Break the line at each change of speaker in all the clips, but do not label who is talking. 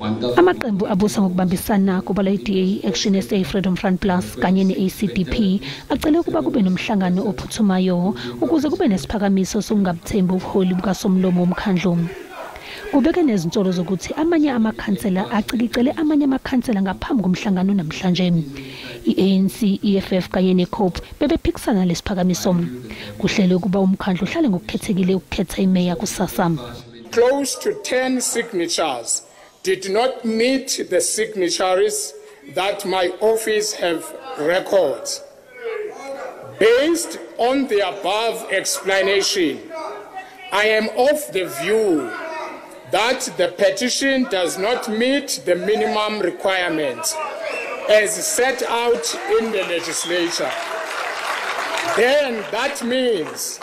Amaqembu abusa ngokubambisana kubalwa i-DA, Action SA, Freedom Front Plus kanye ne-ACDP acele ukuba kube nomhlangano ophuthumayo ukuze kube nesiphakamiso sokungabethembi ubuholi bukasomlomo womkhandlu. Kubeke nezinsolo zokuthi amanye amakhansela acikicele amanye amakhansela ngaphambi komhlangano namhlanje. I-ANC, EFF kanye ne-COPE bebephikisana lesiphakamiso. Kuhlelwe ukuba umkhandlu uhlale ngokukhethekile ukukhetha imeya kusasa.
Close to 10 signatures did not meet the signatories that my office have records. Based on the above explanation, I am of the view that the petition does not meet the minimum requirements as set out in the legislature. Then that means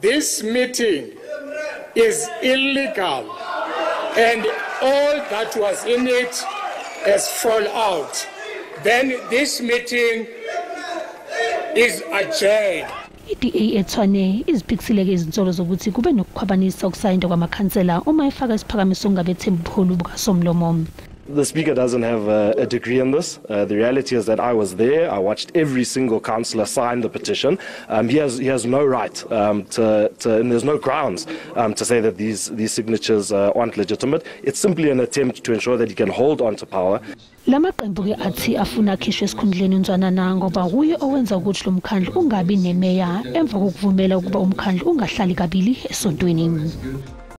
this meeting is illegal and all that was in it has fallen out. Then this meeting is adjourned.
i-i-Tshwane iziphikisile izinsolo zokuthi kube nokukhwabanisa ukusayinda kwamakhansela uma efaka isiphakamiso sokungabethembi ubuholi bukasomlomo.
The Speaker doesn't have a degree in this. The reality is that I was there. I watched every single councillor sign the petition. He has no right and there's no grounds to say that these signatures aren't legitimate. It's simply an attempt to ensure that he can hold on to power.
Lamaqembu ke athi afuna akhishwe esikhundleni uNdzwanana ngoba kuye owenza ukuthi lo mkhandlu ungabi nemeya emva kokuvumela ukuba umkhandlu ungahlali kabili esontweni.